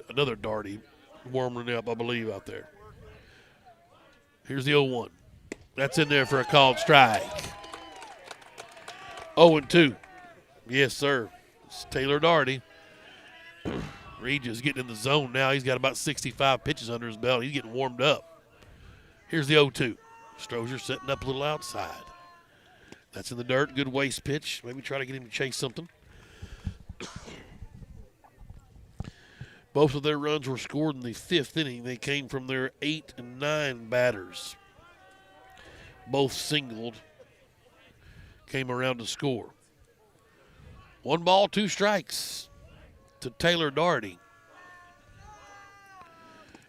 Another Darty warming up, I believe, out there. Here's the 0-1. That's in there for a called strike. 0-2. Yes, sir. It's Taylor Darty. Reed just getting in the zone now. He's got about 65 pitches under his belt. He's getting warmed up. Here's the 0-2. Strozier setting up a little outside. That's in the dirt. Good waste pitch. Maybe try to get him to chase something. Both of their runs were scored in the 5th inning. They came from their 8 and 9 batters. Both singled. Came around to score. 1 ball, 2 strikes to Taylor Darty.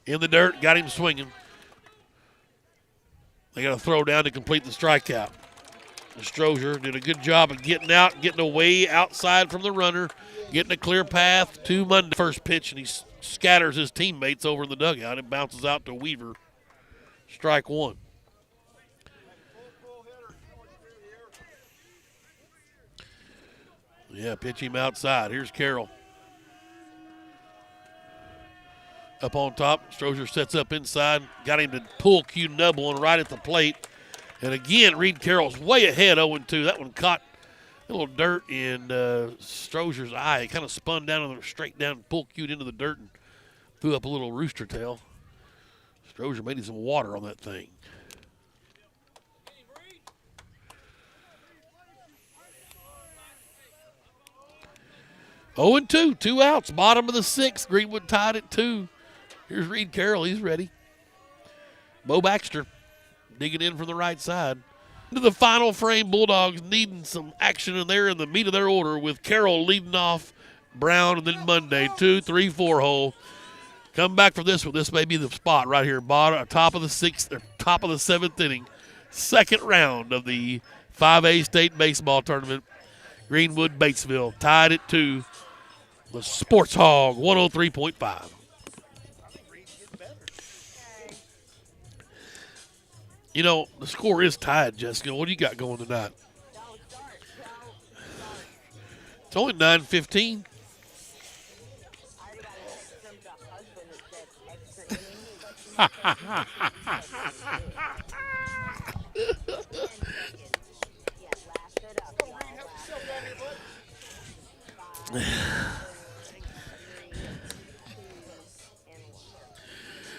In the dirt, got him swinging. They got to throw down to complete the strikeout. Strozier did a good job of getting out, getting away outside from the runner, getting a clear path to Monday. First pitch, and he scatters his teammates over in the dugout. It bounces out to Weaver. Strike 1. Yeah, pitch him outside. Here's Carroll. Up on top, Strozier sets up inside. Got him to pull Q nub one right at the plate. And again, Reed Carroll's way ahead, 0-2. That one caught a little dirt in Strozier's eye. It kind of spun down and straight down and pulled Q into the dirt and threw up a little rooster tail. Strozier made him some water on that thing. Oh and 2, 2 outs, bottom of the 6th. Greenwood tied at 2. Here's Reed Carroll, he's ready. Bo Baxter digging in from the right side. Into the final frame, Bulldogs needing some action in there in the meat of their order with Carroll leading off Brown and then Monday. 2, 3, 4 hole. Come back for this one. This may be the spot right here. Bottom, top of the 6th, or top of the 7th inning. Second round of the 5A state baseball tournament. Greenwood, Batesville, tied at 2. The Sports Hog, 103.5. You know, the score is tied, Jessica. What do you got going tonight? It's only 9:15.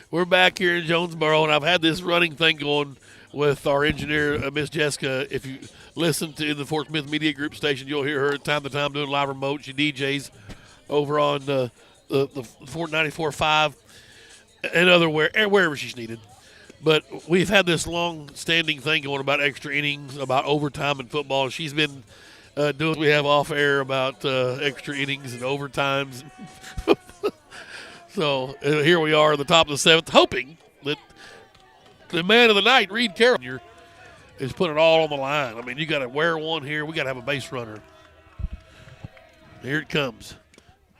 We're back here in Jonesboro, and I've had this running thing going with our engineer, Miss Jessica. If you listen to the Fort Smith Media Group station, you'll hear her time to time doing live remote. She DJs over on the Fort 94.5 and wherever she's needed. But we've had this long-standing thing going about extra innings, about overtime in football. She's been doing what we have off-air about extra innings and overtimes. So here we are at the top of the 7th, hoping that the man of the night, Reed Carroll, is putting it all on the line. I mean, you got to wear one here. We got to have a base runner. Here it comes.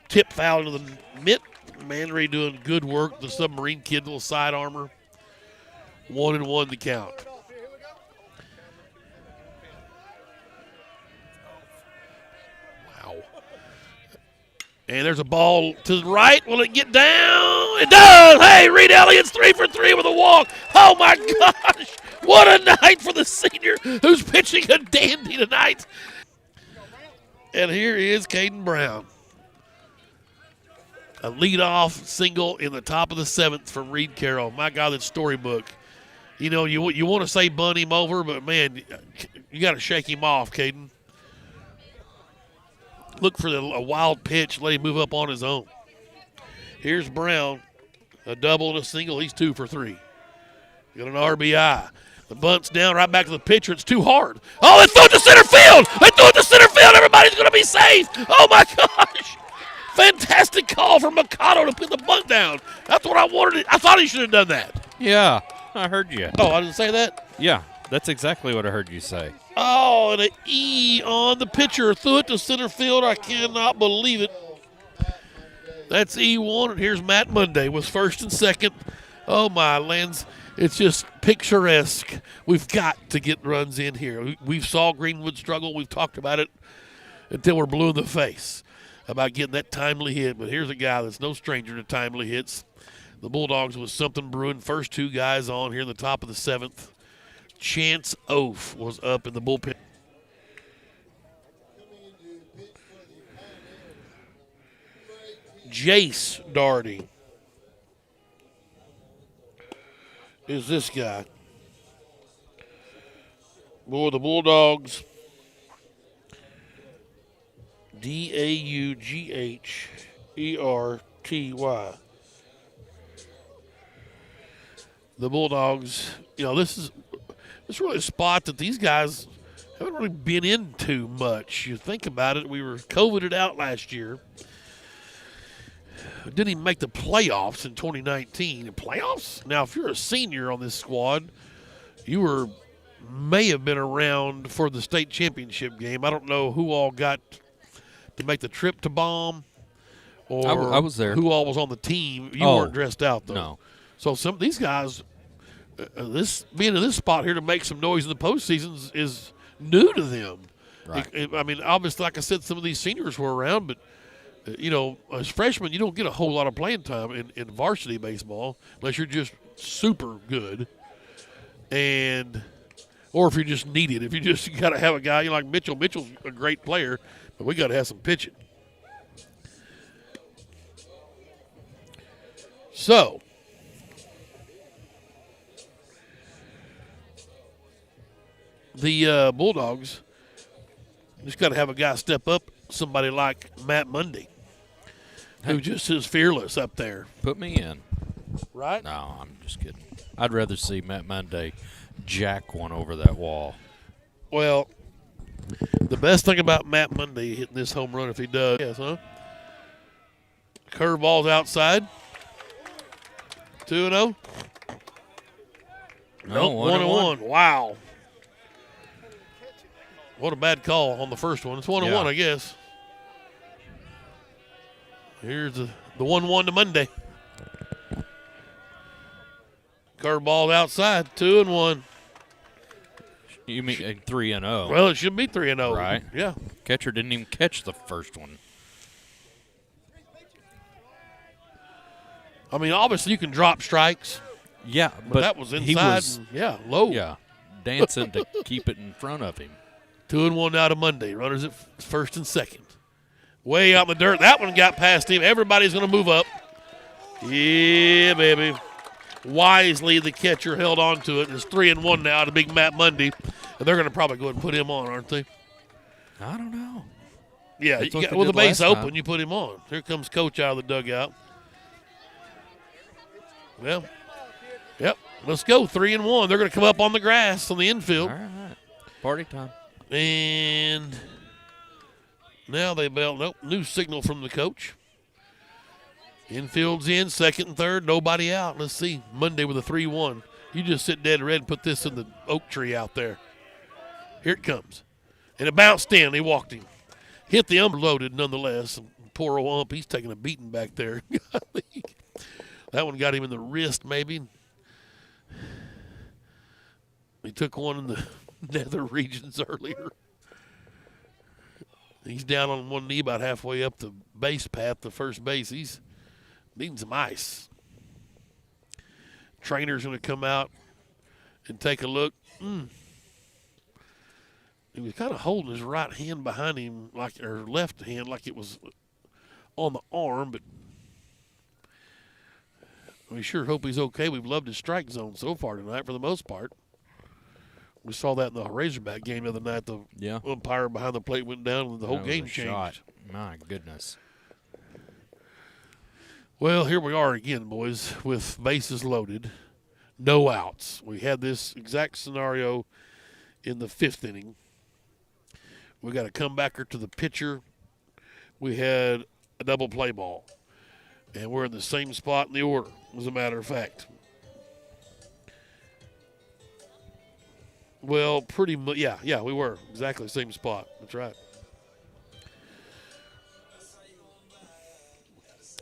Tip foul into the mitt. Manry doing good work. The submarine kid, little side armor. 1-1 the count. Wow. And there's a ball to the right. Will it get down? It does. Hey, Reed Elliott's 3 for 3 with a walk. Oh, my gosh. What a night for the senior who's pitching a dandy tonight. And here is Caden Brown. A leadoff single in the top of the 7th from Reed Carroll. My God, that's storybook. You know, you want to say bunt him over, but, man, you got to shake him off, Caden. Look for a wild pitch, let him move up on his own. Here's Brown, a double and a single. He's 2 for 3. Got an RBI. The bunt's down right back to the pitcher. It's too hard. Oh, they threw it to center field. They threw it to center field. Everybody's going to be safe. Oh, my gosh. Fantastic call from Mikado to put the bunt down. That's what I wanted. I thought he should have done that. Yeah, I heard you. Oh, I didn't say that? Yeah, that's exactly what I heard you say. Oh, and an E on the pitcher. Threw it to center field. I cannot believe it. That's E1, and here's Matt Monday with first and second. Oh, my lands. It's just picturesque. We've got to get runs in here. We saw Greenwood struggle. We've talked about it until we're blue in the face. about getting that timely hit. But here's a guy that's no stranger to timely hits. The Bulldogs with something brewing. First two guys on here in the top of the 7th. Chance Oaf was up in the bullpen. Jace Darty is this guy. Boy, the Bulldogs, Daugherty. The Bulldogs, this is really a spot that these guys haven't really been into much. You think about it, we were COVIDed out last year. Didn't even make the playoffs in 2019. Playoffs? Now, if you're a senior on this squad, you may have been around for the state championship game. I don't know who all got to make the trip to Baum, or I was there. Who all was on the team. You weren't dressed out, though. No. So some of these guys, being in this spot here to make some noise in the postseason is new to them. Right. I mean, obviously, like I said, some of these seniors were around, but as freshmen, you don't get a whole lot of playing time in varsity baseball unless you're just super good, or if you just need it. If you just got to have a guy like Mitchell. Mitchell's a great player, but we got to have some pitching. So, the Bulldogs just got to have a guy step up, somebody like Matt Mundy, who just is fearless up there. Put me in. Right? No, I'm just kidding. I'd rather see Matt Monday jack one over that wall. Well, the best thing about Matt Mundy hitting this home run, if he does, curveball's outside. 2-0. No, 1-1. Wow. What a bad call on the first one. It's 1-1, I guess. Here's the 1-1 to Monday. Curveball outside, 2-1. You mean 3-0? Well, it should be 3-0. Right. Yeah. Catcher didn't even catch the first one. I mean, obviously you can drop strikes. Yeah, but that was inside. He was, low. Yeah, dancing to keep it in front of him. 2-1 now to Monday. Runners at first and second. Way out in the dirt. That one got past him. Everybody's going to move up. Yeah, baby. Wisely, the catcher held on to it. It's 3-1 now to big Matt Mundy. And they're going to probably go ahead and put him on, aren't they? I don't know. Yeah, with the base open, you put him on. Here comes Coach out of the dugout. Well, yep, let's go. 3-1. They're going to come up on the grass on the infield. All right. Party time. And now they belt. Nope, new signal from the coach. Infield's in, second and third, nobody out. Let's see. Monday with a 3-1. You just sit dead red and put this in the oak tree out there. Here it comes. And it bounced in. They walked him. Hit the loaded nonetheless. Poor old ump, he's taking a beating back there. That one got him in the wrist maybe. He took one in the nether regions earlier. He's down on one knee about halfway up the base path to first base. He's needing some ice. Trainer's going to come out and take a look. He was kind of holding his right hand behind him, or left hand, like it was on the arm, but we sure hope he's okay. We've loved his strike zone so far tonight for the most part. We saw that in the Razorback game the other night. The umpire behind the plate went down and the whole game changed. Shot. My goodness. Well, here we are again, boys, with bases loaded, no outs. We had this exact scenario in the 5th inning. We got a comebacker to the pitcher. We had a double play ball. And we're in the same spot in the order, as a matter of fact. Well, pretty much, yeah, we were. Exactly the same spot. That's right.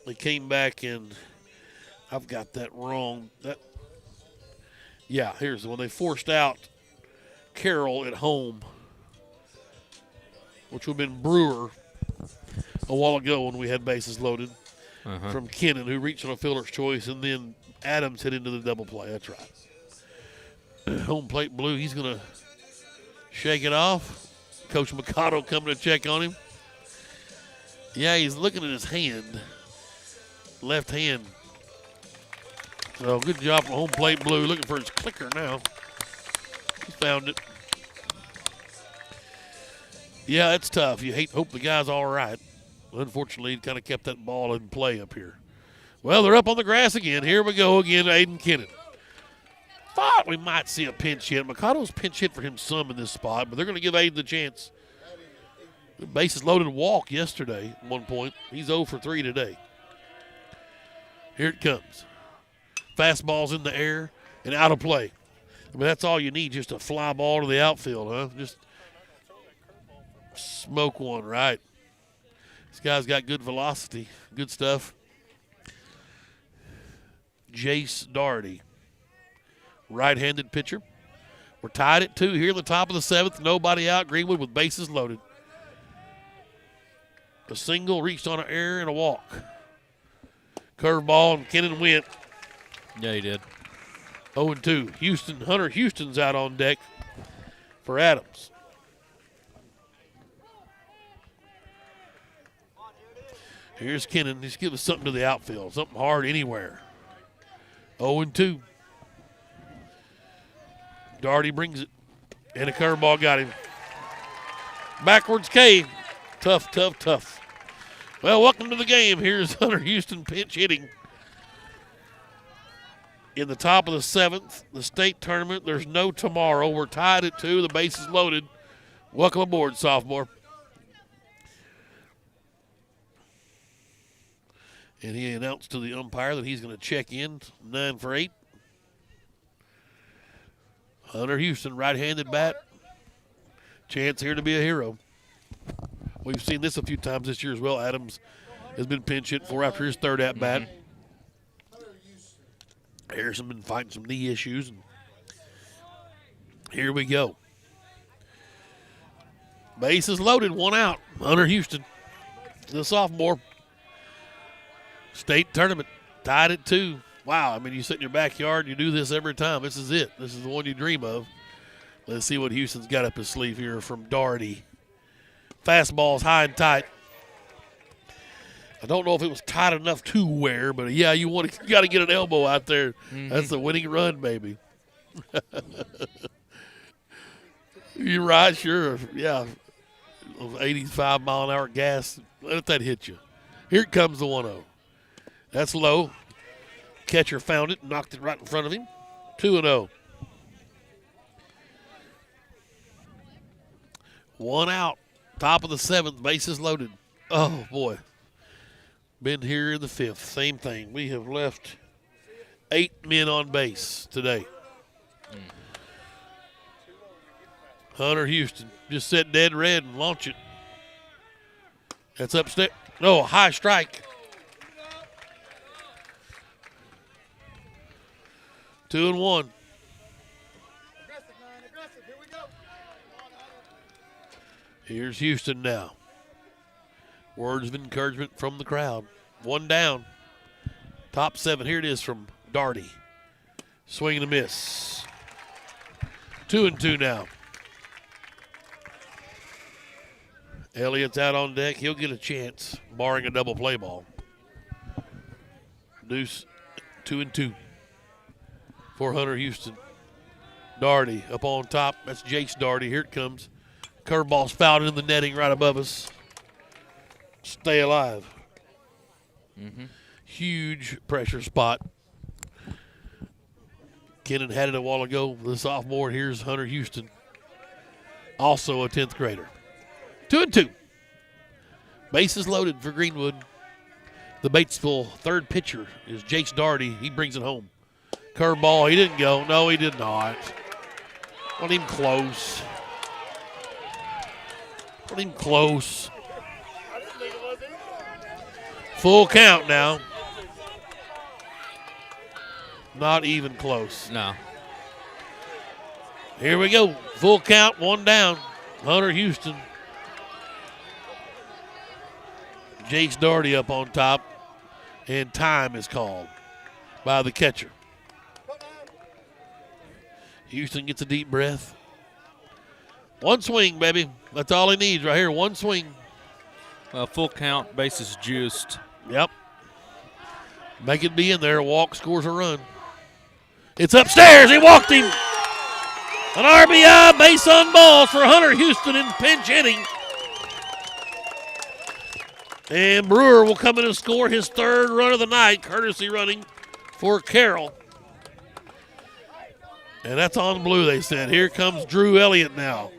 They came back, and I've got that wrong. Here's the one. They forced out Carroll at home, which would have been Brewer. a while ago when we had bases loaded from Kennan, who reached on a fielder's choice, and then Adams hit into the double play. That's right. Home plate blue. He's going to shake it off. Coach Mikado coming to check on him. Yeah, he's looking at his hand. Left hand. So good job from home plate blue. Looking for his clicker now. He found it. Yeah, it's tough. You hope the guy's all right. Unfortunately, he kind of kept that ball in play up here. Well, they're up on the grass again. Here we go again, Aiden Kennan. Thought we might see a pinch hit. Mikado's pinch hit for him some in this spot, but they're going to give Aiden the chance. The bases loaded walk yesterday at one point. He's 0 for 3 today. Here it comes. Fastball's in the air and out of play. I mean, that's all you need, just a fly ball to the outfield, huh? Just smoke one, right? This guy's got good velocity, good stuff. Jace Daugherty, right-handed pitcher. We're tied at 2 here in the top of the 7th. Nobody out. Greenwood with bases loaded. A single reached on an error and a walk. Curveball, and Kennan went. Yeah, he did. 0-2. Hunter Houston's out on deck for Adams. Here's Kennan. Just give us something to the outfield, something hard anywhere. 0-2. Daugherty brings it, and a curveball got him. Backwards K. Tough, tough, tough. Well, welcome to the game. Here's Hunter Houston pinch hitting. In the top of the 7th, the state tournament. There's no tomorrow. We're tied at 2. The base is loaded. Welcome aboard, sophomore. And he announced to the umpire that he's going to check in 9 for 8. Hunter Houston, right-handed bat. Chance here to be a hero. We've seen this a few times this year as well. Adams has been pinch hit for after his 3rd at-bat. Harrison been fighting some knee issues. And here we go. Bases loaded, 1 out. Hunter Houston, the sophomore. State tournament, tied at 2. Wow, I mean, you sit in your backyard, you do this every time. This is it. This is the one you dream of. Let's see what Houston's got up his sleeve here from Daugherty. Fastball's high and tight. I don't know if it was tight enough to wear, but yeah, you got to get an elbow out there. That's the winning run, baby. You're right, sure. Yeah, 85-mile-an-hour gas. Let that hit you. Here comes the 1-0. That's low. Catcher found it, knocked it right in front of him. 2-0. 1 out. Top of the 7th. Bases loaded. Oh, boy. Been here in the 5th. Same thing. We have left 8 men on base today. Hunter Houston just set dead red and launch it. That's upstairs. No, high strike. 2-1. Here's Houston now. Words of encouragement from the crowd. 1 down. Top 7. Here it is from Daugherty. Swing and a miss. 2-2 now. Elliott's out on deck. He'll get a chance, barring a double play ball. Deuce, 2-2 for Hunter Houston. Daugherty up on top. That's Jace Daugherty. Here it comes. Curveball's fouled in the netting right above us. Stay alive. Huge pressure spot. Kennan had it a while ago. The sophomore. Here's Hunter Houston. Also a 10th grader. 2-2. Bases loaded for Greenwood. The Batesville 3rd pitcher is Jace Daugherty. He brings it home. Curveball. He didn't go. No, he did not. Wasn't even close. Wasn't even close. Full count now. Not even close. No. Here we go. Full count, 1 down. Hunter Houston. Jace Doherty up on top, and time is called by the catcher. Houston gets a deep breath. One swing, baby. That's all he needs right here. One swing. Full count, bases juiced. Yep. Make it be in there. Walk, scores a run. It's upstairs. He walked him. An RBI, base on balls for Hunter Houston in pinch hitting. And Brewer will come in and score his third run of the night, courtesy running for Carroll. And that's on blue, they said. Here comes Drew Elliott now.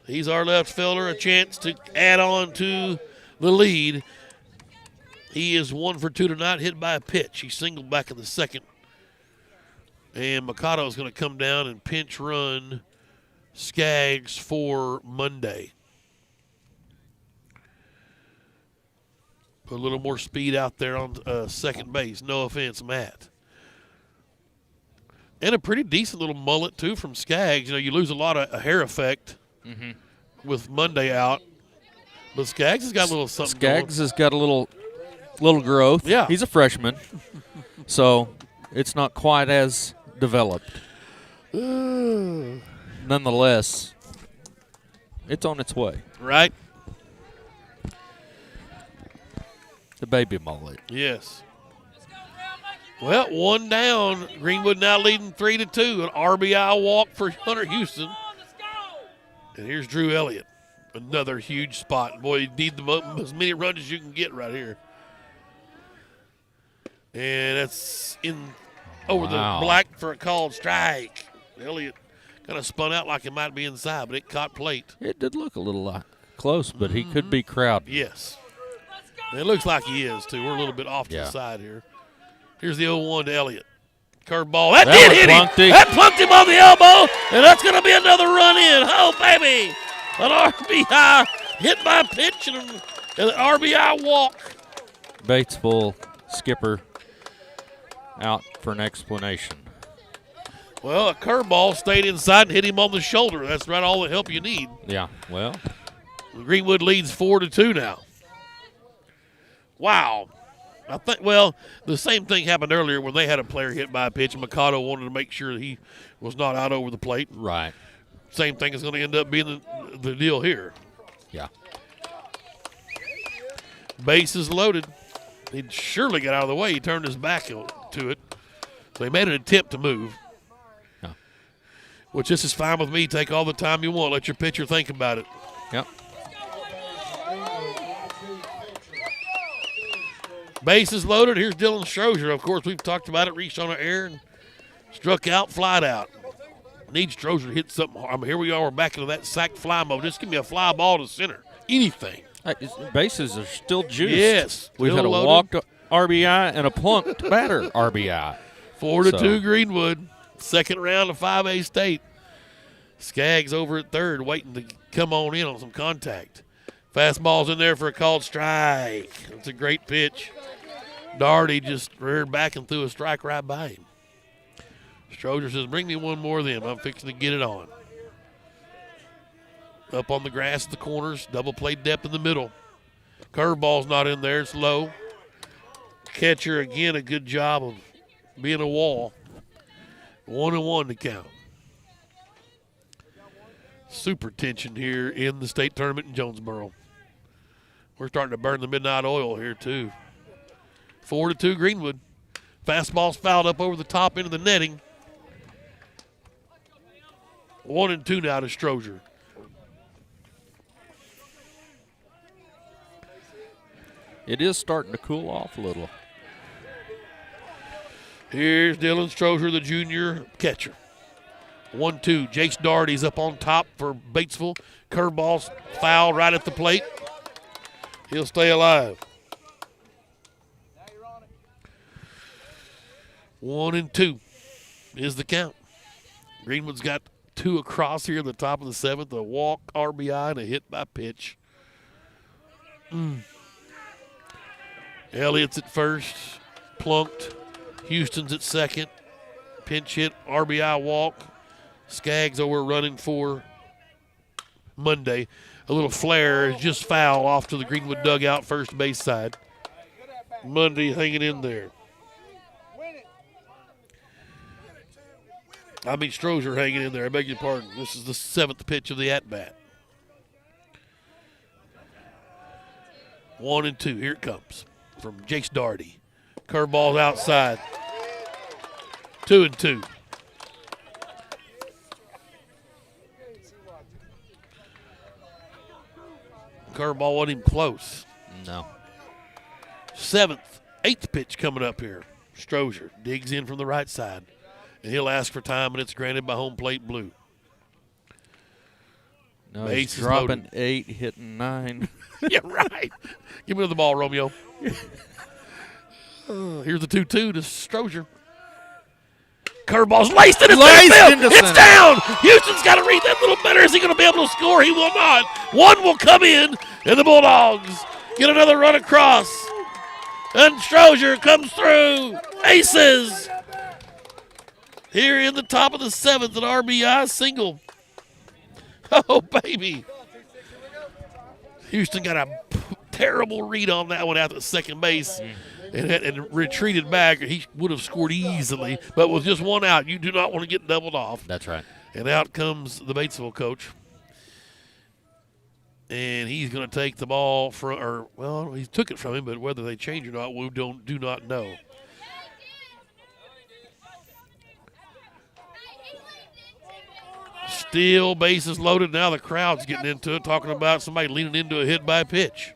He's our left fielder, a chance to add on to the lead. He is 1 for 2 tonight, hit by a pitch. He singled back in the second. And Mikado is going to come down and pinch run Skaggs for Monday. Put a little more speed out there on second base. No offense, Matt. And a pretty decent little mullet, too, from Skaggs. You know, you lose a lot of hair effect with Monday out. But Skaggs has got a little something Skaggs has got a little growth. Yeah. He's a freshman. So it's not quite as developed. Nonetheless, it's on its way. Right? The baby mullet. Yes. Well, one down. Greenwood now leading 3-2. An RBI walk for Hunter Houston. And here's Drew Elliott. Another huge spot. Boy, you need as many runs as you can get right here. And that's in over the black for a called strike. Elliott kind of spun out like it might be inside, but it caught plate. It did look a little close, but he could be crowded. Yes. And it looks like he is, too. We're a little bit off to the side here. Here's the 0-1 to Elliott. Curveball. That did hit him. That plunked him on the elbow, and that's going to be another run in. Oh, baby. An RBI hit by pitch and an RBI walk. Batesville skipper out for an explanation. Well, a curveball stayed inside and hit him on the shoulder. That's right, all the help you need. Yeah, well. Greenwood leads 4-2 now. Wow. I think, the same thing happened earlier when they had a player hit by a pitch, and Mikado wanted to make sure he was not out over the plate. Right. Same thing is going to end up being the deal here. Yeah. Base is loaded. He'd surely get out of the way. He turned his back to it. So he made an attempt to move. Yeah. Which this is fine with me. Take all the time you want. Let your pitcher think about it. Yep. Base is loaded. Here's Dylan Strozier. Of course, we've talked about it. Reached on an air and struck out, flied out. Need Strozier to hit something hard. I mean, here we are. We're back into that sack fly mode. Just give me a fly ball to center. Anything. Bases are still juiced. Yes. We've had a walked RBI and a plunked batter RBI. 4-2 Greenwood. Second round of 5A state. Skaggs over at third waiting to come on in on some contact. Fastball's in there for a called strike. That's a great pitch. Doherty just reared back and threw a strike right by him. Strozier says, bring me one more of them. I'm fixing to get it on. Up on the grass at the corners. Double play depth in the middle. Curveball's not in there. It's low. Catcher, again, a good job of being a wall. 1-1 to count. Super tension here in the state tournament in Jonesboro. We're starting to burn the midnight oil here, too. 4-2 Greenwood. Fastball's fouled up over the top into the netting. 1-2 now to Strozier. It is starting to cool off a little. Here's Dylan Strozier, the junior catcher. 1-2. Jace Doherty's up on top for Batesville. Curveball's foul right at the plate. He'll stay alive. 1-2 is the count. Greenwood's got 2 across here at the top of the 7th. A walk, RBI, and a hit by pitch. Elliott's at first. Plunked. Houston's at second. Pinch hit, RBI walk. Skaggs over running for Monday. A little flare is just foul off to the Greenwood dugout, first base side. Monday hanging in there. Strozier hanging in there. I beg your pardon. This is the 7th pitch of the at-bat. 1-2. Here it comes from Jace Daugherty. Curveball's outside. 2-2. Curveball wasn't even close. No. 8th pitch coming up here. Strozier digs in from the right side. And he'll ask for time, and it's granted by home plate blue. No, he's dropping 8, hitting 9. Yeah, right. Give me the ball, Romeo. Here's the 2-2 to Strozier. Curveball's laced in his field. It's down. Houston's got to read that a little better. Is he going to be able to score? He will not. One will come in, and the Bulldogs get another run across. And Strozier comes through. Aces. Here in the top of the 7th, an RBI single. Oh, baby. Houston got a terrible read on that one out at second base and retreated back. He would have scored easily, but with just one out, you do not want to get doubled off. That's right. And out comes the Batesville coach. And he's going to take the ball he took it from him, but whether they change or not, we do not know. Still bases loaded. Now the crowd's getting into it, talking about somebody leaning into a hit by pitch.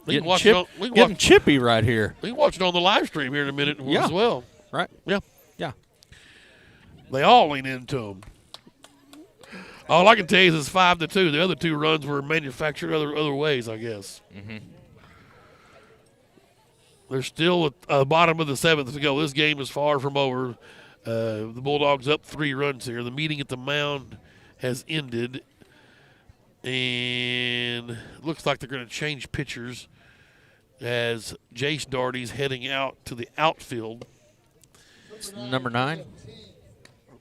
Getting chippy right here. We can watch it on the live stream here in a minute as well. Right. Yeah. Yeah. They all lean into them. All I can tell you is it's 5-2. The other 2 runs were manufactured other ways, I guess. Mm-hmm. They're still at the bottom of the 7th to go. This game is far from over. The Bulldogs up 3 runs here. The meeting at the mound has ended, and it looks like they're going to change pitchers as Jace Daugherty's heading out to the outfield. It's number 9.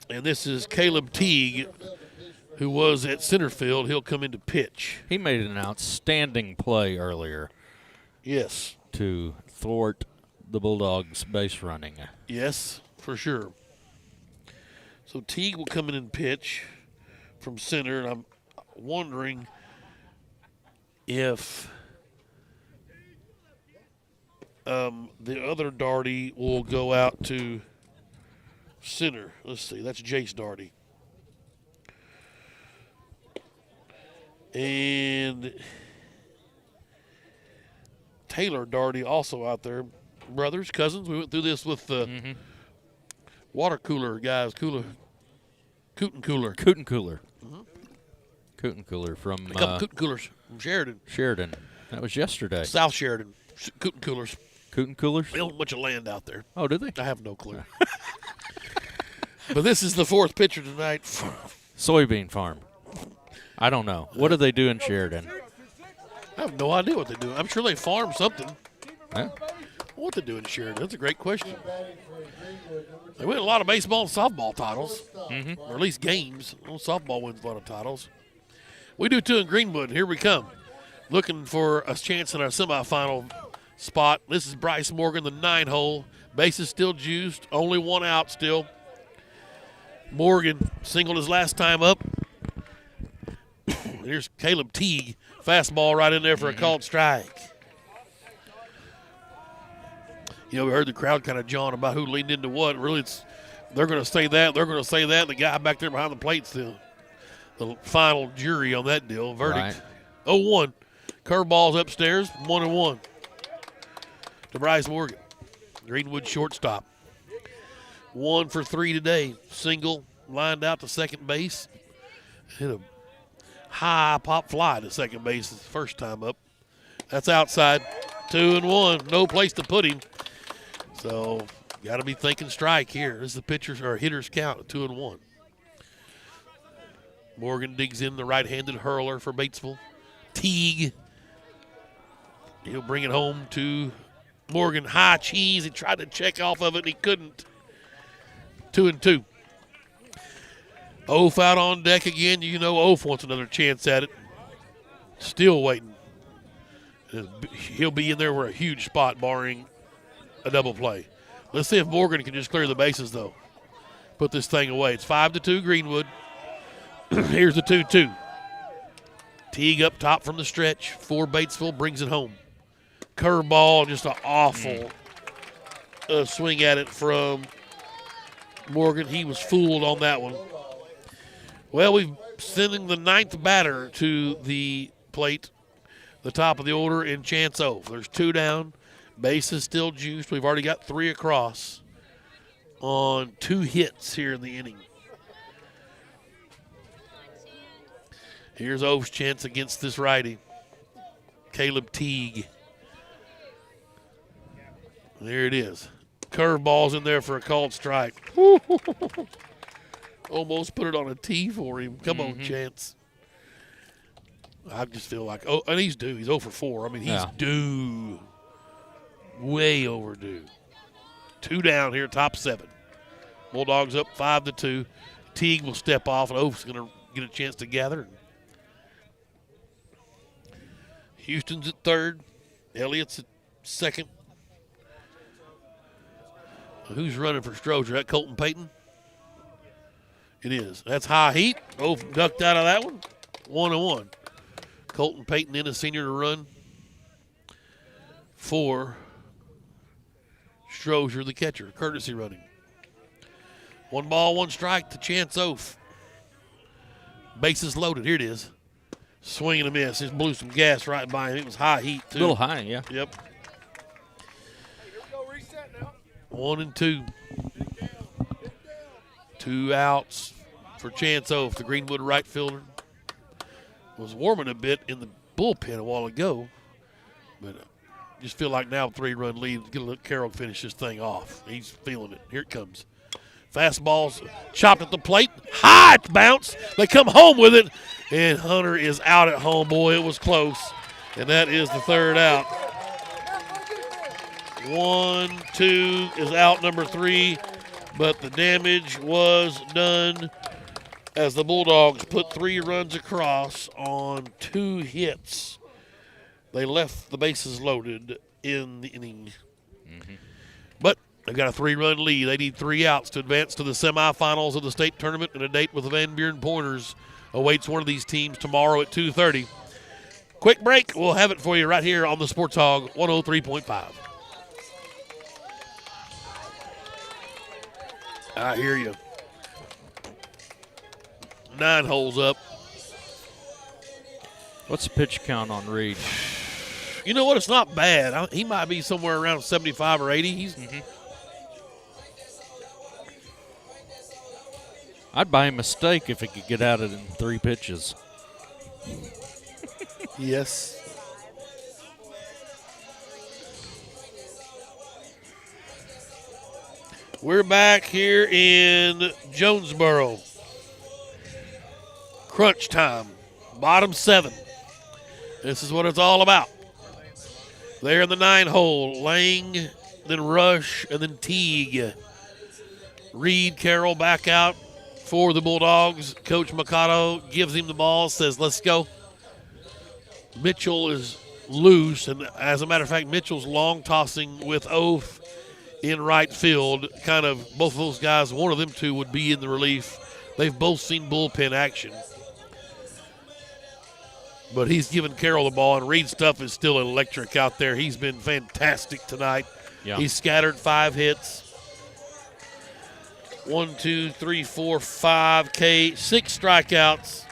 And this is Caleb Teague, who was at center field. He'll come in to pitch. He made an outstanding play earlier. Yes. To thwart the Bulldogs' base running. Yes, for sure. So Teague will come in and pitch from center, and I'm wondering if the other Daugherty will go out to center. Let's see. That's Jace Daugherty. And Taylor Daugherty also out there. Brothers, cousins. We went through this with the water cooler guys. Coot and Cooler. Mm-hmm. Coot and Cooler from a couple Coot and Coolers from Sheridan. That was yesterday. South Sheridan. Coot and Coolers. Coot and Coolers? They own a bunch of land out there. Oh, did they? I have no clue. But this is the 4th pitcher tonight. Soybean farm. I don't know. What do they do in Sheridan? I have no idea what they do. I'm sure they farm something. Huh? What they do in Sheridan? That's a great question. They win a lot of baseball and softball titles, or at least games. Well, softball wins a lot of titles. We do too in Greenwood. Here we come. Looking for a chance in our semifinal spot. This is Bryce Morgan, the 9-hole. Bases still juiced. Only 1 out still. Morgan singled his last time up. Here's Caleb Teague. Fastball right in there for a called strike. We heard the crowd kind of jawing about who leaned into what. Really, they're going to say that. They're going to say that. The guy back there behind the plate's the final jury on that deal. Verdict, 0-1. Curveballs upstairs, 1-1 to Bryce Morgan. Greenwood shortstop. 1 for 3 today. Single, lined out to second base. Hit a high pop fly to second base the first time up. That's outside. 2-1. No place to put him. So, got to be thinking strike here. This is the pitcher's or hitter's count at 2-1. Morgan digs in the right-handed hurler for Batesville. Teague. He'll bring it home to Morgan. High cheese. He tried to check off of it, and he couldn't. 2-2. Oaf out on deck again. You know Oaf wants another chance at it. Still waiting. He'll be in there for a huge spot, barring a double play. Let's see if Morgan can just clear the bases, though. Put this thing away. It's 5-2 Greenwood. Here's the 2-2. Teague up top from the stretch for Batesville, brings it home. Curveball, just an awful swing at it from Morgan. He was fooled on that one. Well, we're sending the 9th batter to the plate, the top of the order in Chance Oaf. There's 2 down. Base is still juiced. We've already got 3 across on 2 hits here in the inning. Here's Oaf's chance against this righty, Caleb Teague. There it is. Curveball's in there for a called strike. Almost put it on a tee for him. Come on, Chance. I just feel like, and he's due. He's 0 for 4. I mean, he's due. Way overdue. 2 down here, top 7. Bulldogs up 5-2. Teague will step off, and Oaf's going to get a chance to gather. Houston's at 3rd. Elliott's at 2nd. Who's running for Stroger? That Colton Payton? It is. That's high heat. Oaf ducked out of that one. 1-1. Colton Payton in a senior to run for Stroger, the catcher. Courtesy running. 1 ball, 1 strike to Chance Oaf. Bases loaded. Here it is. Swing and a miss. Just blew some gas right by him. It was high heat, too. A little high, yeah. Yep. 1-2. 2 outs for Chance Oaf, the Greenwood right fielder. Was warming a bit in the bullpen a while ago, but just feel like now 3-run lead. Get a look. Carroll finish this thing off. He's feeling it. Here it comes. Fastball's chopped at the plate. High bounce. They come home with it, and Hunter is out at home. Boy, it was close, and that is the 3rd out. 1-2 is out number 3, but the damage was done as the Bulldogs put 3 runs across on 2 hits. They left the bases loaded in the inning. But they've got a 3-run lead. They need 3 outs to advance to the semifinals of the state tournament, and a date with the Van Buren Pointers awaits one of these teams tomorrow at 2:30. Quick break. We'll have it for you right here on the Sports Hog 103.5. I hear you. 9 holes up. What's the pitch count on Reed? You know what? It's not bad. He might be somewhere around 75 or 80. I'd buy him a steak if he could get out of it in 3 pitches. Yes. We're back here in Jonesboro. Crunch time. Bottom 7. This is what it's all about. There in the 9 hole. Lang, then Rush, and then Teague. Reed Carroll back out for the Bulldogs. Coach Mikado gives him the ball, says, let's go. Mitchell is loose, and as a matter of fact, Mitchell's long tossing with Oaf in right field. Kind of both of those guys, one of them two would be in the relief. They've both seen bullpen action. But he's giving Carroll the ball, and Reed's stuff is still electric out there. He's been fantastic tonight. Yeah. He's scattered 5 hits. 1, 2, 3, 4, 5 K, 6 strikeouts.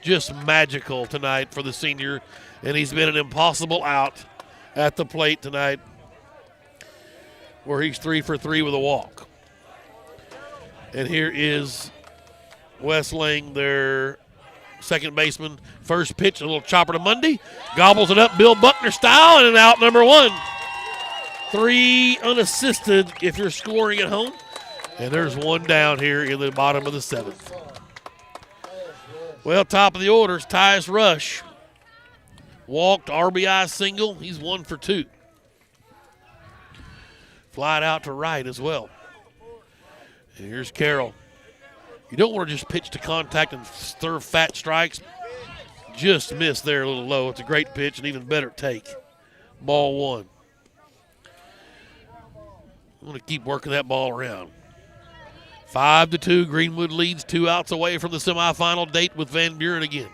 Just magical tonight for the senior, and he's been an impossible out at the plate tonight, where he's 3 for 3 with a walk. And here is Wes Lang, their second baseman. First pitch, a little chopper to Mundy. Gobbles it up Bill Buckner style, and an out number 1. 3 unassisted if you're scoring at home. And there's 1 down here in the bottom of the 7th. Well, top of the order is Tyus Rush. Walked, RBI single. He's 1 for 2. Flied out to right as well. And here's Carroll. You don't want to just pitch to contact and stir fat strikes. Just missed there a little low. It's a great pitch and even better take. Ball one. I'm going to keep working that ball around. 5-2, Greenwood leads 2 outs away from the semifinal date with Van Buren again.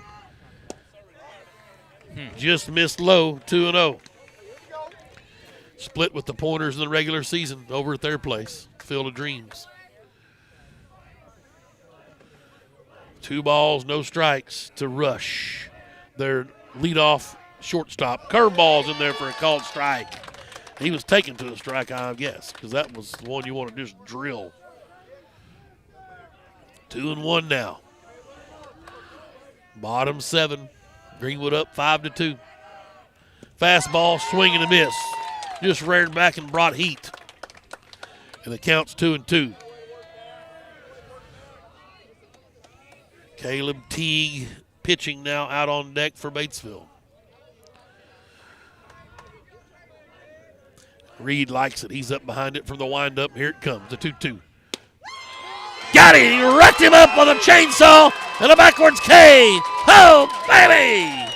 Just missed low, 2-0. Split with the Pointers in the regular season over at their place, Field of Dreams. 2 balls, no strikes to Rush. Their leadoff shortstop. Curveball's in there for a called strike. He was taken to a strike, I guess, because that was the one you want to just drill. 2-1 now. Bottom 7. Greenwood up 5-2. Fastball, swing and a miss. Just reared back and brought heat. And the count's 2-2. Caleb Teague pitching now out on deck for Batesville. Reed likes it. He's up behind it from the windup. Here it comes, the 2-2. Got it! He wrecked him up with a chainsaw and a backwards K. Oh, baby!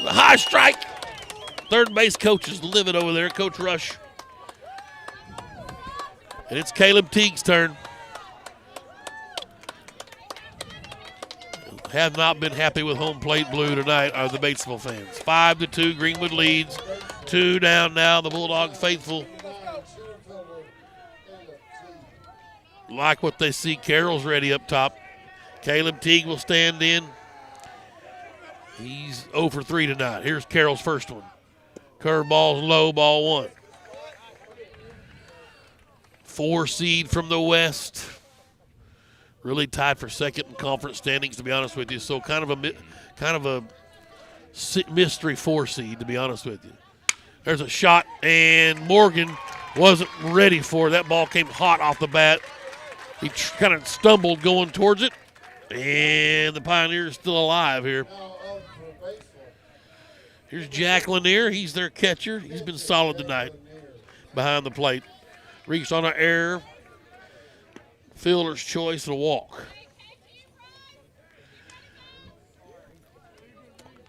The high strike. Third base coach is livid over there, Coach Rush. And it's Caleb Teague's turn. Have not been happy with home plate blue tonight are the Batesville fans. 5-2, Greenwood leads. 2 down now, the Bulldog faithful. Like what they see. Carroll's ready up top. Caleb Teague will stand in. He's 0 for 3 tonight. Here's Carroll's first one. Curveball's low, ball 1. 4 seed from the West. Really tied for second in conference standings, to be honest with you. So kind of a mystery 4 seed, to be honest with you. There's a shot, and Morgan wasn't ready for it. That ball came hot off the bat. He kind of stumbled going towards it, and the Pioneers still alive here. Here's Jack Lanier. He's their catcher. He's been solid tonight behind the plate. Reached on an error. Fielder's choice and a walk.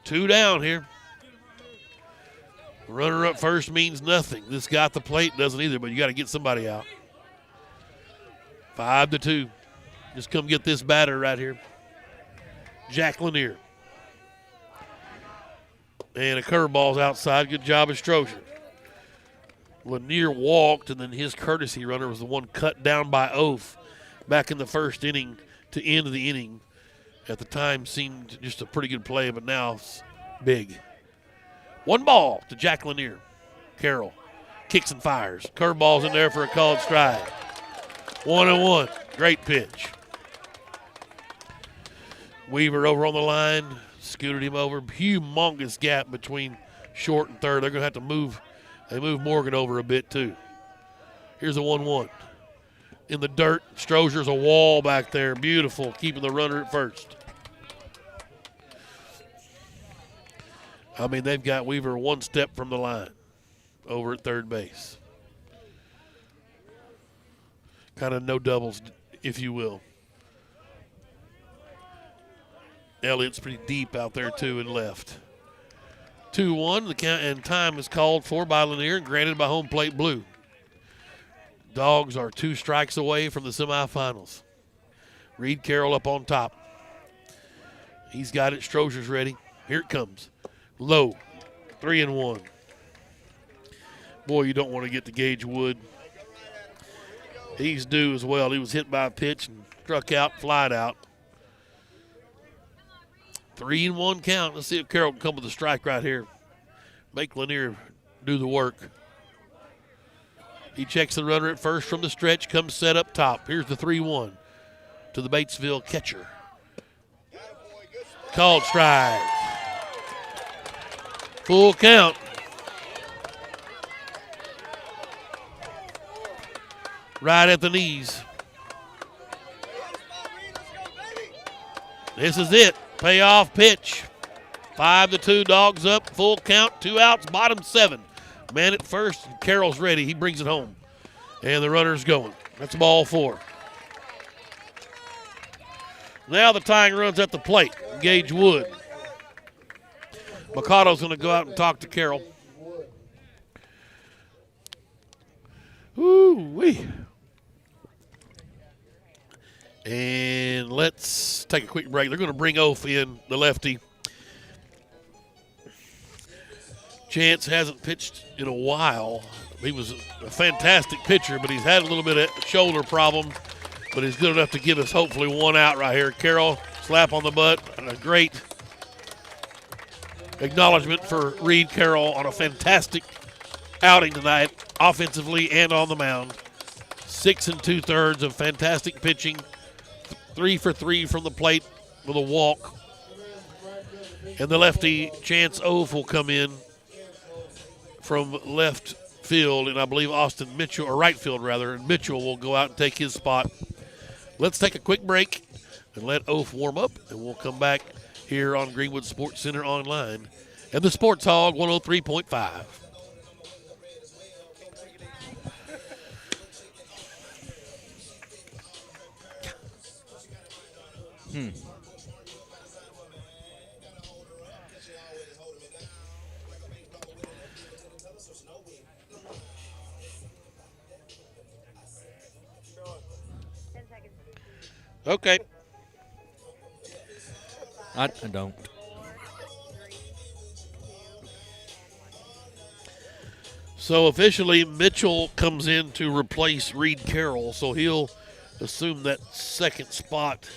2 down here. Runner up first means nothing. This guy at the plate doesn't either, but you got to get somebody out. 5-2. Just come get this batter right here. Jack Lanier. And a curveball's outside. Good job of Strozier. Lanier walked, and then his courtesy runner was the one cut down by Oath back in the first inning to end of the inning. At the time seemed just a pretty good play, but now it's big. 1 ball to Jack Lanier. Carroll kicks and fires. Curveball's in there for a called strike. 1-1. Great pitch. Weaver over on the line. Scooted him over. Humongous gap between short and third. They're going to have to move. They move Morgan over a bit, too. Here's a 1-1. In the dirt, Strozier's a wall back there. Beautiful, keeping the runner at first. I mean, they've got Weaver 1 step from the line over at third base. Kind of no doubles, if you will. Elliott's pretty deep out there, too, and left. 2-1, the count and time is called for by Lanier and granted by home plate blue. Dogs are 2 strikes away from the semifinals. Reed Carroll up on top. He's got it. Strozier's ready. Here it comes. Low. 3-1. Boy, you don't want to get to Gage Wood. He's due as well. He was hit by a pitch and struck out, flied out. 3-1 count. Let's see if Carroll can come with a strike right here. Make Lanier do the work. He checks the runner at first from the stretch, comes set up top. Here's the 3-1 to the Batesville catcher. Called strike. Full count. Right at the knees. This is it. Payoff pitch. 5-2, Dogs up. Full count. 2 outs. Bottom 7. Man at first. Carroll's ready. He brings it home. And the runner's going. That's ball 4. Now the tying run's at the plate. Gage Wood. Mikado's going to go out and talk to Carroll. Ooh-wee. And let's take a quick break. They're going to bring Oaf in, the lefty. Chance hasn't pitched in a while. He was a fantastic pitcher, but he's had a little bit of shoulder problem. But he's good enough to give us hopefully one out right here. Carroll, slap on the butt, and a great acknowledgement for Reed Carroll on a fantastic outing tonight, offensively and on the mound. 6 2/3 of fantastic pitching. 3 for 3 from the plate with a walk. And the lefty, Chance Oaf, will come in from left field, and I believe Austin Mitchell, or right field rather, and Mitchell will go out and take his spot. Let's take a quick break and let Oaf warm up, and we'll come back here on Greenwood Sports Center Online and the Sports Hog 103.5. Okay. I don't. So officially, Mitchell comes in to replace Reed Carroll, so he'll assume that second spot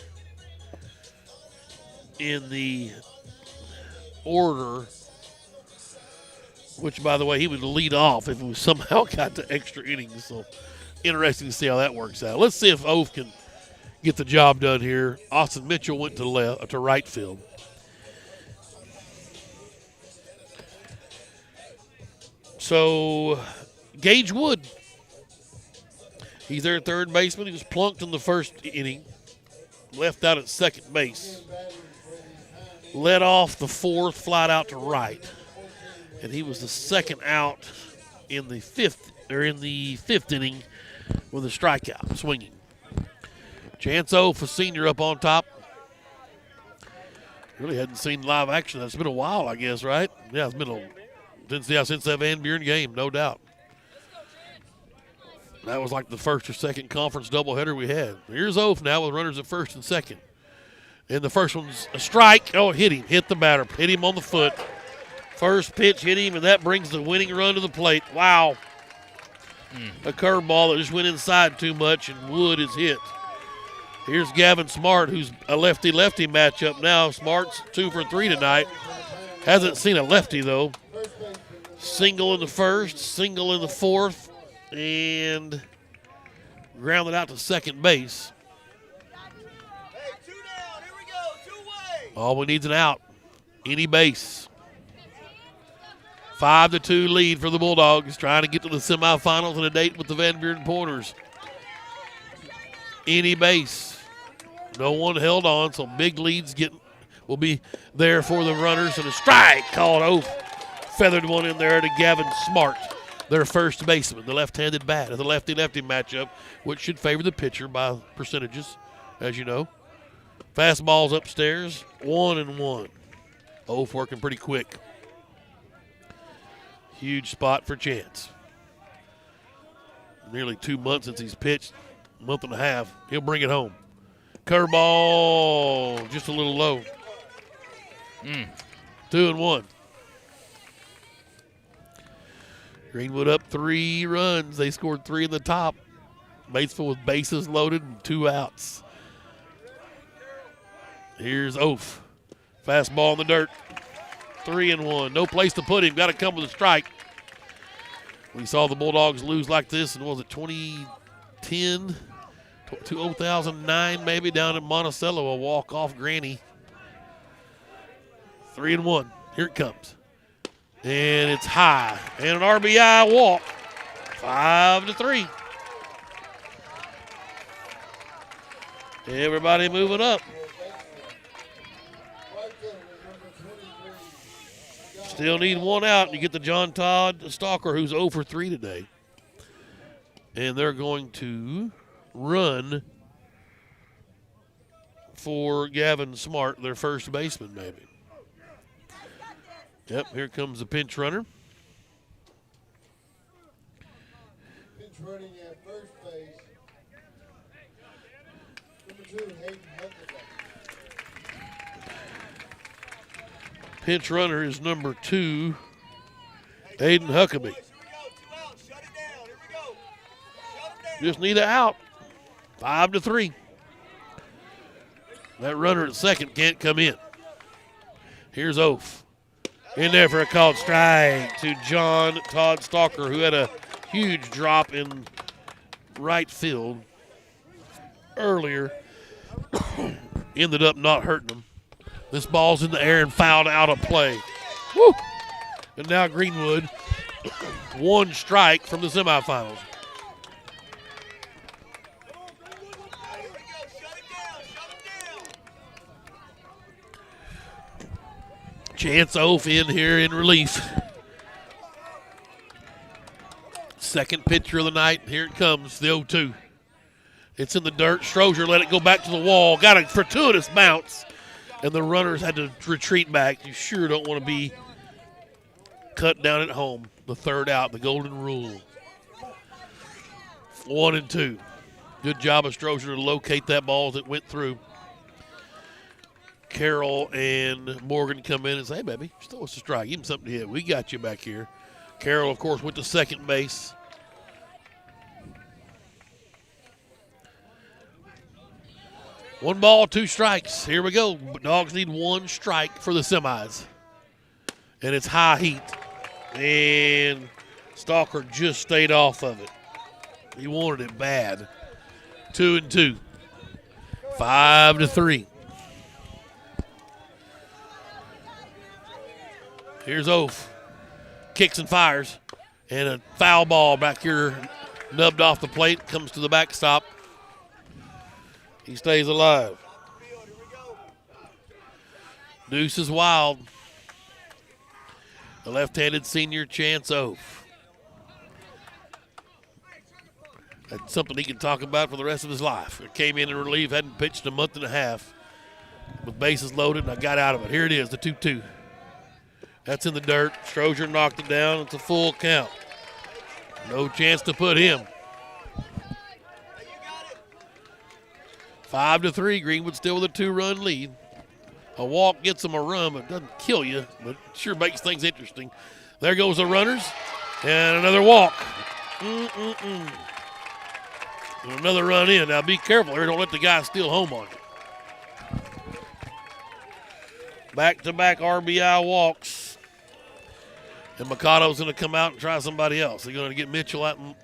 in the order, which, by the way, he would lead off if we somehow got to extra innings. So interesting to see how that works out. Let's see if Oaf can get the job done here. Austin Mitchell went to right field. So Gage Wood, he's their third baseman. He was plunked in the first inning, left out at second base, led off the fourth, flied out to right, and he was the second out in the fifth inning with a strikeout, swinging. Chance Oaf, a senior, up on top. Really hadn't seen live action. That's been a while, I guess, right? Yeah, it's been since that Van Buren game, no doubt. That was like the first or second conference doubleheader we had. Here's Oaf now with runners at first and second. And the first one's a strike. Oh, hit the batter, hit him on the foot. First pitch hit him, and that brings the winning run to the plate. Wow. A curveball that just went inside too much, and Wood is hit. Here's Gavin Smart, who's a lefty-lefty matchup now. Smart's 2 for 3 tonight. Hasn't seen a lefty, though. Single in the first, single in the fourth, and grounded out to second base. Hey, 2 down. Here we go. 2 away. All we need is an out. Any base. 5-2 lead for the Bulldogs, trying to get to the semifinals in a date with the Van Buren Pointers. Any base. No one held on, so big leads will be there for the runners. And a strike called Oaf. Feathered one in there to Gavin Smart, their first baseman. The left-handed bat is a lefty-lefty matchup, which should favor the pitcher by percentages, as you know. Fastballs upstairs, 1-1. Oaf working pretty quick. Huge spot for Chance. Nearly 2 months since he's pitched. Month and a half. He'll bring it home. Curveball, just a little low. 2-1. Greenwood up 3 runs. They scored 3 in the top. Batesville with bases loaded and 2 outs. Here's Oaf. Fastball in the dirt. 3-1. No place to put him. Got to come with a strike. We saw the Bulldogs lose like this in, 2010? 2009 maybe, down in Monticello, a walk-off granny. 3-1. Here it comes. And it's high. And an RBI walk. 5-3. Everybody moving up. Still need 1 out. You get the John Todd Stalker, who's 0 for 3 today. And they're going to run for Gavin Smart, their first baseman, maybe. Yep, here comes the pinch runner. Pinch running at first base. Number 2, Hayden Huckabee. Pinch runner is number 2, Aiden Huckabee. Boys, here we go. 2 outs. Shut it down. Here we go. Shut him down. Just need an out. 5-3. That runner at second can't come in. Here's Oaf. In there for a called strike to John Todd Stalker, who had a huge drop in right field earlier. Ended up not hurting him. This ball's in the air and fouled out of play. Woo! And now Greenwood, 1 strike from the semifinals. Here we go. Shut it down. Shut him down. Chance Oaf in here in relief. Second pitcher of the night. Here it comes, the 0-2. It's in the dirt. Strozier let it go back to the wall. Got a fortuitous bounce. And the runners had to retreat back. You sure don't want to be cut down at home. The third out, the golden rule. 1-2. Good job of Strozier to locate that ball as it went through. Carroll and Morgan come in and say, hey, baby, still wants to strike. Give him something to hit. We got you back here. Carroll, of course, went to second base. One ball, 2 strikes. Here we go. Dogs need 1 strike for the semis. And it's high heat. And Stalker just stayed off of it. He wanted it bad. 2-2. 5-3. Here's Oaf. Kicks and fires. And a foul ball back here, nubbed off the plate, comes to the backstop. He stays alive. Deuce is wild. The left-handed senior, Chance Oaf. That's something he can talk about for the rest of his life. It came in relief, hadn't pitched a month and a half. With bases loaded, and I got out of it. Here it is, the 2-2. That's in the dirt. Strozier knocked it down. It's a full count. No chance to put him. 5-3. Greenwood still with a 2-run lead. A walk gets them a run, but doesn't kill you, but sure makes things interesting. There goes the runners, and another walk. And another run in. Now be careful here. Don't let the guy steal home on you. Back-to-back RBI walks. And Mikado's going to come out and try somebody else. They're going to get Mitchell out and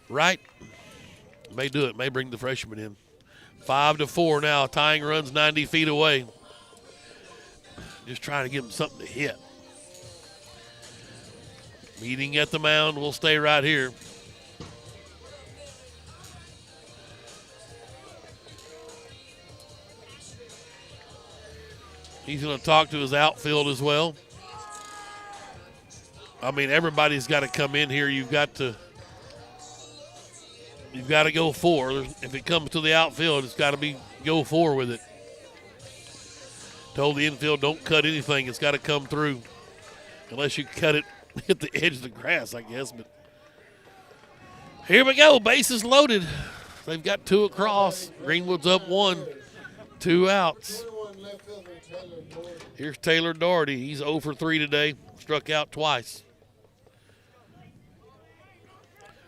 right. May do it. May bring the freshman in. 5-4 now. Tying runs 90 feet away. Just trying to give him something to hit. Meeting at the mound. We'll stay right here. He's going to talk to his outfield as well. I mean, everybody's got to come in here. You've got to go 4. If it comes to the outfield, it's got to be go 4 with it. Told the infield, don't cut anything. It's got to come through. Unless you cut it at the edge of the grass, I guess. But here we go. Bases loaded. They've got 2 across. Greenwood's up 1. 2 outs. Here's Taylor Doherty. He's 0 for 3 today. Struck out twice.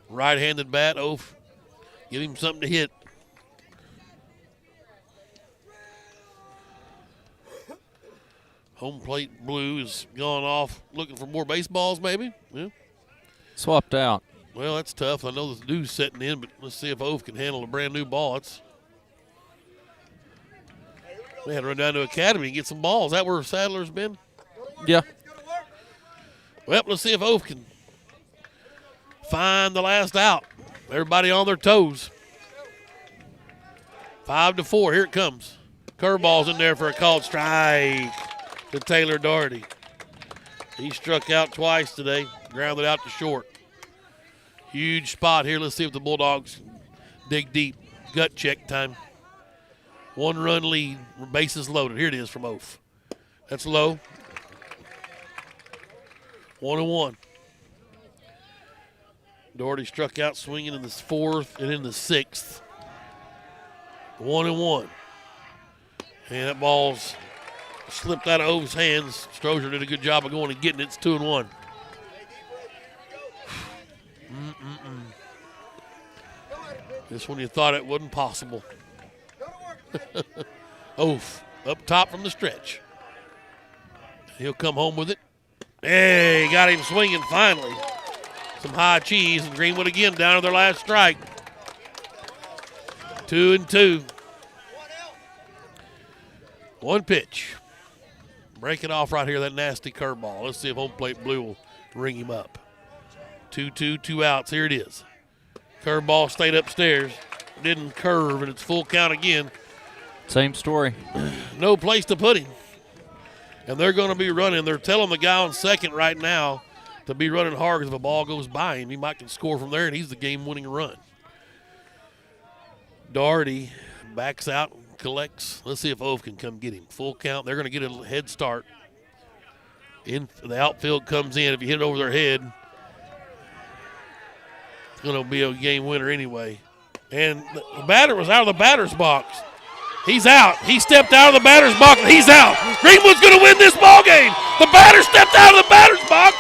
Right-handed bat, Oaf. Give him something to hit. Home plate blue has gone off looking for more baseballs, maybe. Yeah. Swapped out. Well, that's tough. I know the dew's setting in, but let's see if Oaf can handle a brand new ball. They had to run down to Academy and get some balls. Is that where Sadler's been? Yeah. Well, let's see if Oaf can find the last out. Everybody on their toes. 5-4. Here it comes. Curveball's in there for a called strike to Taylor Doherty. He struck out twice today. Grounded out to short. Huge spot here. Let's see if the Bulldogs dig deep. Gut check time. 1-run lead. Bases loaded. Here it is from Oaf. That's low. 1-1. Doherty struck out swinging in the 4th and in the 6th. 1-1. And that ball's slipped out of Oaf's hands. Strozier did a good job of going and getting it. It's 2-1. This one you thought it wasn't possible. Oaf up top from the stretch. He'll come home with it. Hey, got him swinging finally. Some high cheese, and Greenwood again down to their last strike. 2-2. 1 pitch. Break it off right here, that nasty curveball. Let's see if home plate blue will ring him up. 2-2, 2 outs. Here it is. Curveball stayed upstairs. Didn't curve, and it's full count again. Same story. No place to put him. And they're going to be running. They're telling the guy on second right now to be running hard because if a ball goes by him, he might can score from there, and he's the game-winning run. Doherty backs out and collects. Let's see if Oaf can come get him. Full count. They're going to get a head start. In the outfield comes in. If you hit it over their head, it's going to be a game winner anyway. And the batter was out of the batter's box. He's out. He stepped out of the batter's box, and he's out. Greenwood's going to win this ball game. The batter stepped out of the batter's box.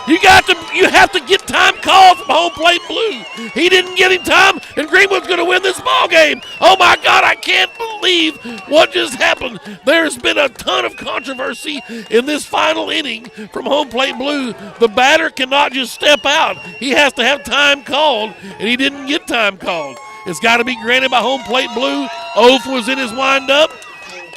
You have to get time called from home plate blue. He didn't get him time, and Greenwood's going to win this ball game. Oh my God, I can't believe what just happened. There's been a ton of controversy in this final inning from home plate blue. The batter cannot just step out. He has to have time called, and he didn't get time called. It's got to be granted by home plate blue. Oaf was in his windup,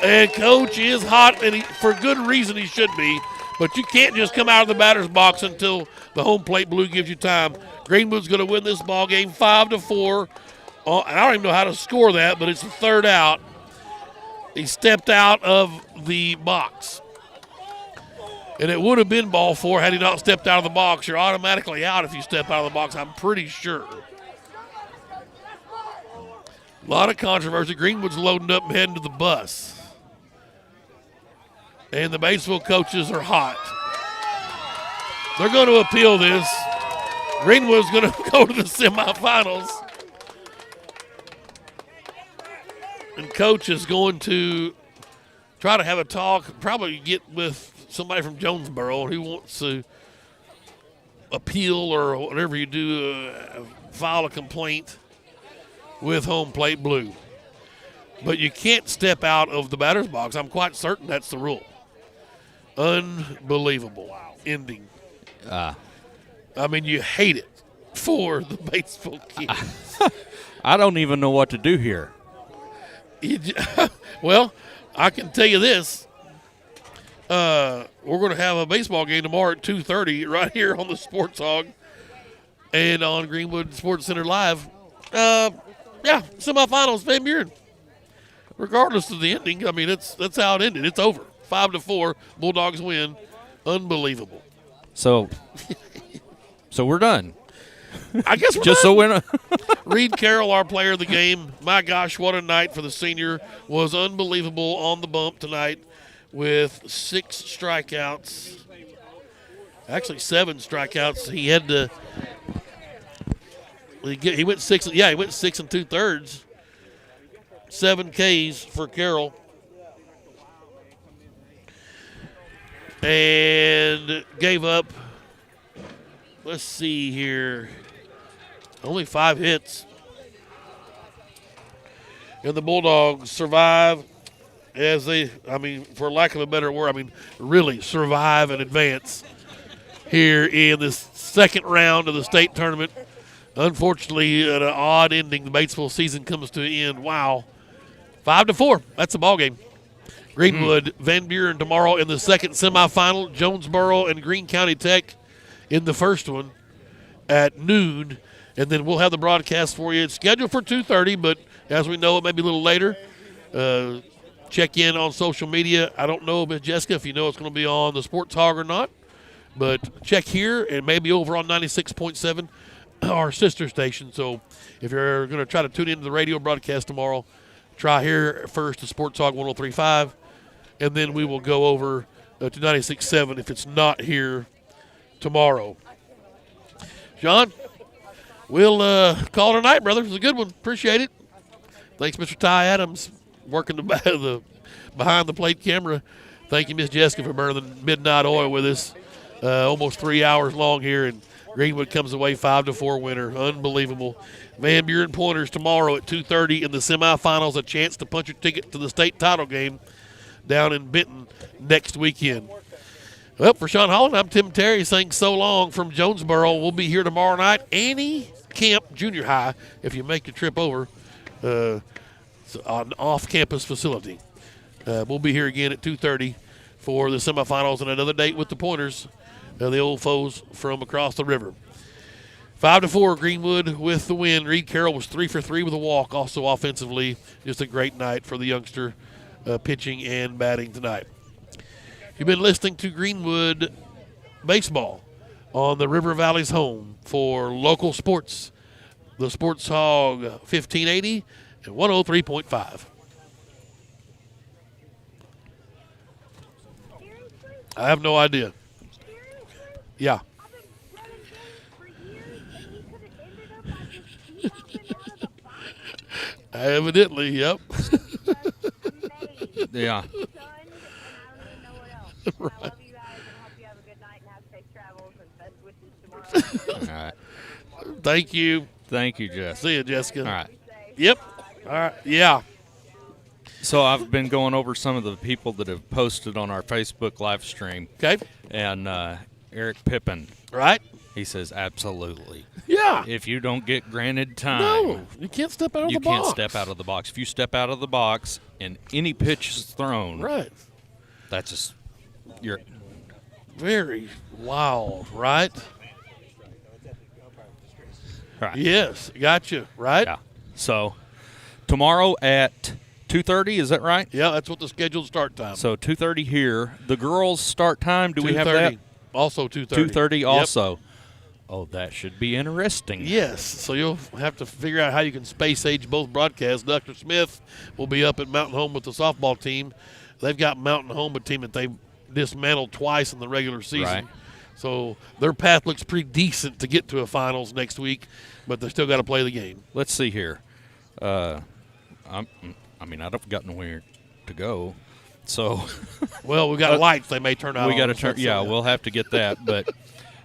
and coach is hot, and for good reason he should be. But you can't just come out of the batter's box until the home plate blue gives you time. Greenwood's going to win this ball game 5-4. And I don't even know how to score that, but it's the 3rd out. He stepped out of the box. And it would have been ball 4 had he not stepped out of the box. You're automatically out if you step out of the box, I'm pretty sure. A lot of controversy. Greenwood's loading up and heading to the bus. And the Batesville coaches are hot. They're going to appeal this. Greenwood's going to go to the semifinals. And coach is going to try to have a talk, probably get with somebody from Jonesboro who wants to appeal or whatever you do, file a complaint with home plate blue. But you can't step out of the batter's box. I'm quite certain that's the rule. Unbelievable ending. I mean, you hate it for the Batesville kids. I don't even know what to do here. Well, I can tell you this. We're going to have a baseball game tomorrow at 2:30 right here on the Sports Hog and on Greenwood Sports Center Live. Semifinals, Van Buren. Regardless of the ending, I mean, that's how it ended. It's over. 5-4. Bulldogs win. Unbelievable. So we're done. I guess we're just done. so we're Reed Carroll, our player of the game. My gosh, what a night for the senior. Was unbelievable on the bump tonight with 6 strikeouts. Actually, 7 strikeouts. He had to. He went 6. Yeah, he went 6 2/3. 7 Ks for Carroll. And gave up, let's see here, only 5 hits. And the Bulldogs survive as for lack of a better word, really survive and advance here in this second round of the state tournament. Unfortunately, at an odd ending, the Batesville season comes to an end. Wow. 5-4. That's a ball game. Greenwood, Van Buren tomorrow in the second semifinal. Jonesboro and Greene County Tech in the first one at noon. And then we'll have the broadcast for you. It's scheduled for 2:30, but as we know, it may be a little later. Check in on social media. I don't know, Ms. Jessica, if you know it's going to be on the Sports Hog or not. But check here and maybe over on 96.7, our sister station. So if you're going to try to tune into the radio broadcast tomorrow, try here first to Sports Hog 103.5, and then we will go over to 96.7 if it's not here tomorrow. John, we'll call it a night, brother. It was a good one. Appreciate it. Thanks, Mr. Ty Adams, working the behind the plate camera. Thank you, Miss Jessica, for burning the midnight oil with us. Almost 3 hours long here, and Greenwood comes away 5-4 winner. Unbelievable. Van Buren Pointers tomorrow at 2:30 in the semifinals. A chance to punch your ticket to the state title game down in Benton next weekend. Well, for Sean Holland, I'm Tim Terry saying so long from Jonesboro. We'll be here tomorrow night. Annie Camp Junior High, if you make the trip over, an off-campus facility. We'll be here again at 2:30 for the semifinals and another date with the Pointers, the old foes from across the river. 5-4, Greenwood with the win. Reed Carroll was 3 for 3 with a walk. Also offensively, just a great night for the youngster pitching and batting tonight. You've been listening to Greenwood Baseball on the River Valley's home for local sports, the Sports Hog 1580 and 103.5. I have no idea. Yeah. Evidently, yep. Yeah. Right. I love you guys and hope you have a good night and have safe travels and best wishes tomorrow. All right. Thank you. Thank you, Jess. See you, Jessica. All right. Yep. All right. Yeah. So I've been going over some of the people that have posted on our Facebook live stream, Okay. and Eric Pippin, Right. he says, absolutely. Yeah. If you don't get granted time, No, you can't step out of you the box. can't step out of the box. If you step out of the box and any pitch is thrown, Right. that's just you're Very wild, right? right. Yes. Gotcha. Right? Yeah. So tomorrow at 2:30, is that right? Yeah, that's what the scheduled start time. So 2:30 here. The girls' start time, do we have that? 2:30. Also 2:30. 2:30 Yep. also. Oh, that should be interesting. Yes, so you'll have to figure out how you can space age both broadcasts. Dr. Smith will be up at Mountain Home with the softball team. They've got Mountain Home, a team that they dismantled twice in the regular season. Right. So their path looks pretty decent to get to a finals next week, but they still got to play the game. Let's see here. I mean, I've got nowhere to go. So Well, we got lights they may turn out. we got to on us, turn. so Yeah, we'll have to get that. But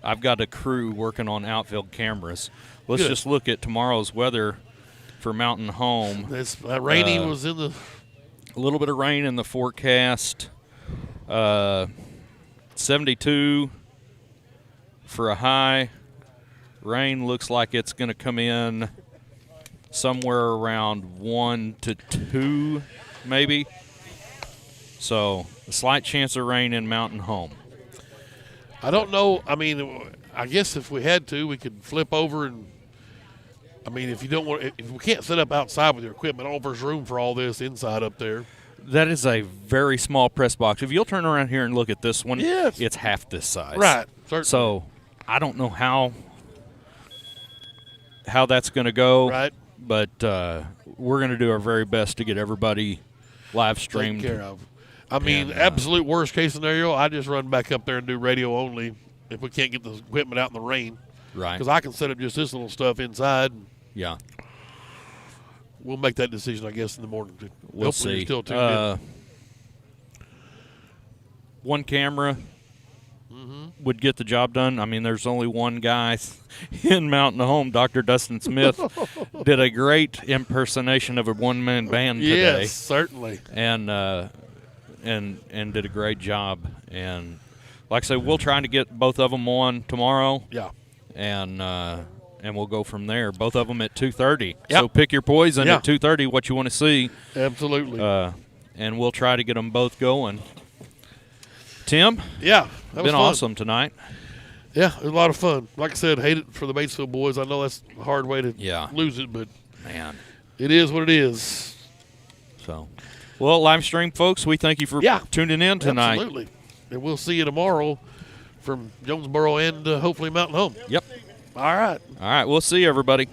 I've got a crew working on outfield cameras. Let's Good. just look at tomorrow's weather for Mountain Home. This rainy was in the A little bit of rain in the forecast. 72 for a high. Rain looks like it's going to come in somewhere around 1 to 2, maybe. So a slight chance of rain in Mountain Home. I don't know. I mean, I guess if we had to, we could flip over and. I mean, if you don't want, if we can't set up outside with your equipment, I don't know if there's room for all this inside up there. That is a very small press box. If you'll turn around here and look at this one, Yes. it's half this size. Right. Certainly. So I don't know how that's going to go. Right. But we're going to do our very best to get everybody live Taken streamed. care of. I mean, And, absolute worst case scenario, I just run back up there and do radio only if we can't get the equipment out in the rain. Right. Because I can set up just this little stuff inside. Yeah. We'll make that decision, I guess, in the morning. We'll Hopefully see. You're still tuned in. One camera Mm-hmm. would get the job done. I mean, there's only one guy in Mountain Home. Dr. Dustin Smith did a great impersonation of a one-man band today. Yes, certainly. And did a great job. And like I said, we'll try to get both of them on tomorrow. Yeah. And we'll go from there. Both of them at 2:30. Yep. So pick your poison Yeah. at 2:30. What you want to see. Absolutely. And we'll try to get them both going. Tim, yeah. That was been fun. awesome tonight. Yeah, it was a lot of fun. Like I said, hate it for the Batesville boys. I know that's a hard way to Yeah. lose it, but Man. it is what it is. So, well, live stream folks, we thank you for Yeah. tuning in tonight. Absolutely. And we'll see you tomorrow from Jonesboro and hopefully Mountain Home. Yep. All right. All right, we'll see you, everybody.